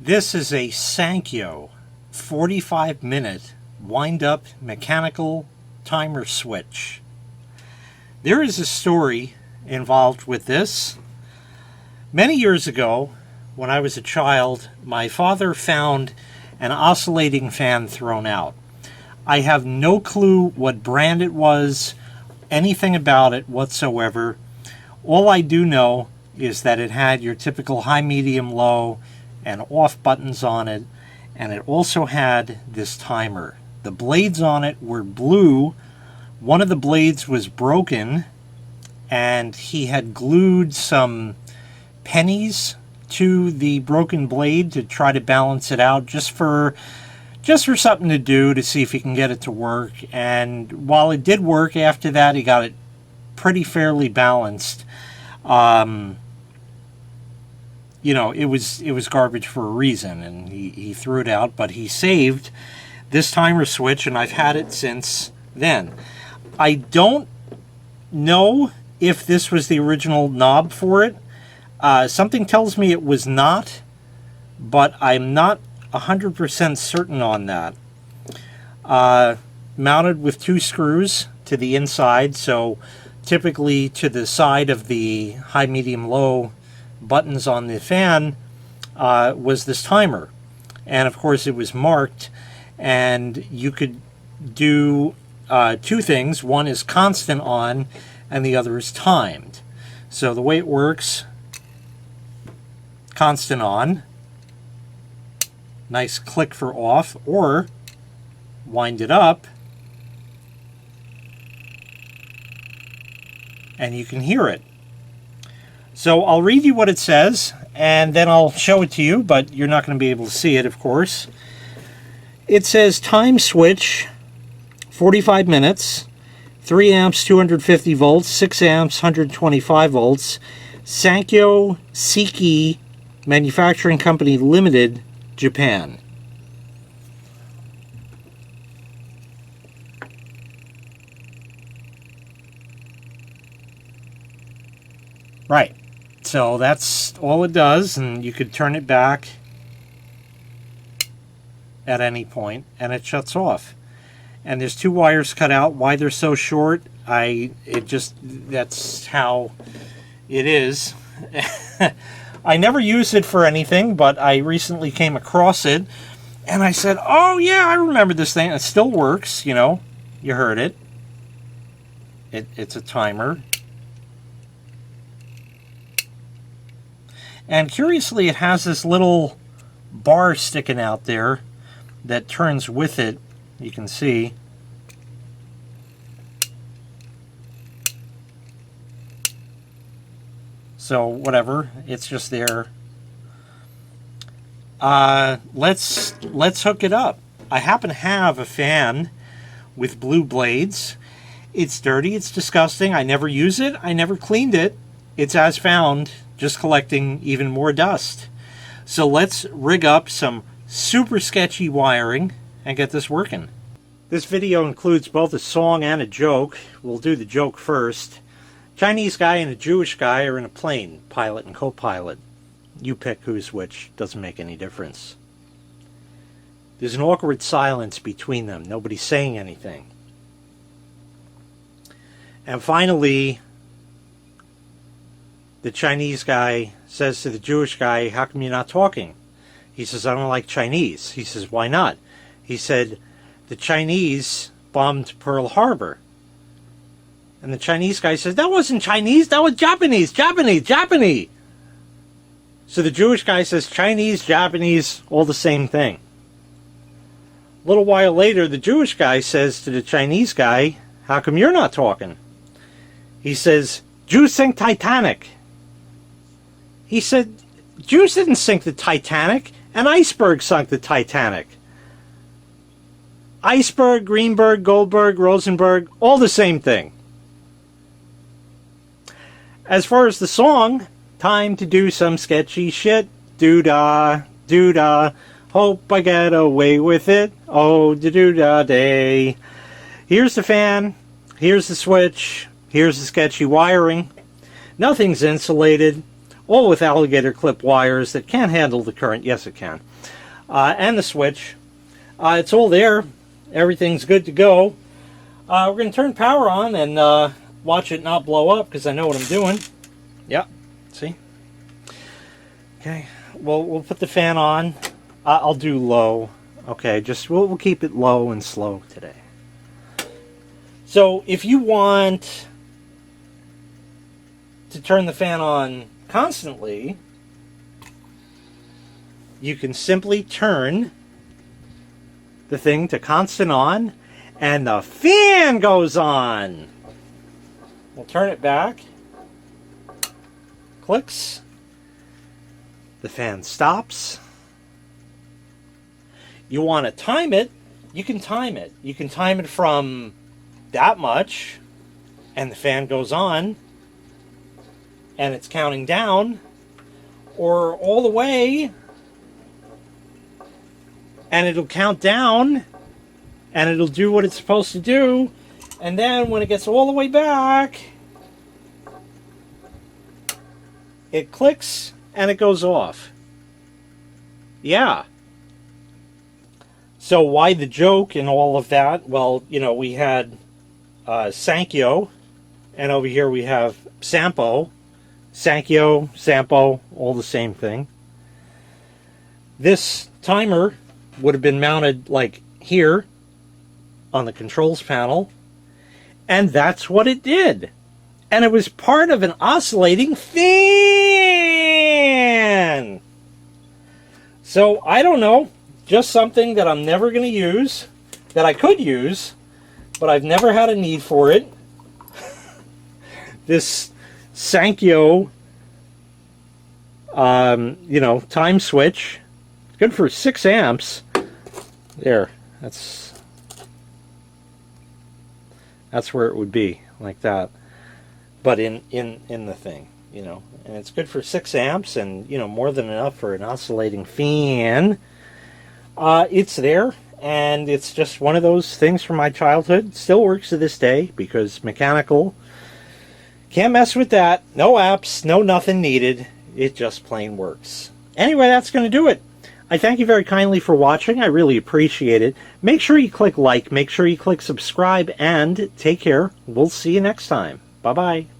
This is a Sankyo 45-minute wind-up mechanical timer switch. There is a story involved with this. Many years ago, when I was a child, my father found an oscillating fan thrown out. I have no clue what brand it was, anything about it whatsoever. All I do know is that it had your typical high, medium, low, and off buttons on it, and it also had this timer. The blades on it were blue. One of the blades was broken, and he had glued some pennies to the broken blade to try to balance it out, just for something to do, to see if he can get it to work. And while it did work, after that he got it pretty fairly balanced. You know, it was garbage for a reason, and he threw it out, but he saved this timer switch, and I've had it since then. I don't know if this was the original knob for it. Something tells me it was not, but I'm not 100% certain on that. Mounted with 2 screws to the inside, so typically to the side of the high, medium, low buttons on the fan was this timer. And of course it was marked, and you could do 2 things. One is constant on, and the other is timed. So the way it works: constant on, nice click for off, or wind it up and you can hear it. So I'll read you what it says, and then I'll show it to you, but you're not going to be able to see it, of course. It says time switch, 45 minutes, 3 amps, 250 volts, 6 amps, 125 volts, Sankyo Shaky Manufacturing Company Limited, Japan. Right. So that's all it does, and you could turn it back at any point and it shuts off. And there's 2 wires cut out. Why they're so short, that's how it is. I never use it for anything, but I recently came across it and I said, oh yeah, I remember this thing. It still works, you know. You heard it. It's a timer. And curiously, it has this little bar sticking out there that turns with it. You can see. So whatever, it's just there. Let's hook it up. I happen to have a fan with blue blades. It's dirty, it's disgusting. I never use it. I never cleaned it. It's as found, just collecting even more dust. So let's rig up some super sketchy wiring and get this working. This video includes both a song and a joke. We'll do the joke first. Chinese guy and a Jewish guy are in a plane, pilot and co-pilot. You pick who's which, doesn't make any difference. There's an awkward silence between them. Nobody's saying anything. And finally, the Chinese guy says to the Jewish guy, how come you're not talking? He says, I don't like Chinese. He says, why not? He said, the Chinese bombed Pearl Harbor. And the Chinese guy says, that wasn't Chinese, that was Japanese, Japanese. So the Jewish guy says, Chinese, Japanese, all the same thing. A little while later, the Jewish guy says to the Chinese guy, how come you're not talking? He says, Jews sink Titanic. He said, Jews didn't sink the Titanic. An iceberg sunk the Titanic. Iceberg, Greenberg, Goldberg, Rosenberg, all the same thing. As far as the song, time to do some sketchy shit. Doo-dah, doo-dah, hope I get away with it. Oh, doo-dah day. Here's the fan, here's the switch, here's the sketchy wiring. Nothing's insulated. all with alligator clip wires that can handle the current. Yes, it can. And the switch. It's all there. Everything's good to go. We're going to turn power on and watch it not blow up because I know what I'm doing. Yep. See? Okay. Well, we'll put the fan on. I'll do low. Okay, we'll keep it low and slow today. So if you want to turn the fan on constantly, you can simply turn the thing to constant on and the fan goes on. We'll turn it back. Clicks. The fan stops. You want to time it, you can time it. You can time it from that much and the fan goes on and it's counting down, or all the way and it'll count down and it'll do what it's supposed to do, and then when it gets all the way back it clicks and it goes off. Yeah. So why the joke and all of that? Well, you know, we had Sankyo, and over here we have Sampo. Sankyo, Sampo, all the same thing. This timer would have been mounted like here on the controls panel, and that's what it did. And it was part of an oscillating fan. So I don't know, just something that I'm never going to use, that I could use, but I've never had a need for it. This Sankyo, you know, time switch, good for 6 amps. There, that's where it would be, like that. But in the thing, you know, and it's good for 6 amps, and you know, more than enough for an oscillating fan. It's there, and it's just one of those things from my childhood. Still works to this day because mechanical, can't mess with that. No apps, no nothing needed. It just plain works. Anyway, that's going to do it. I thank you very kindly for watching. I really appreciate it. Make sure you click like, make sure you click subscribe, and take care. We'll see you next time. Bye-bye.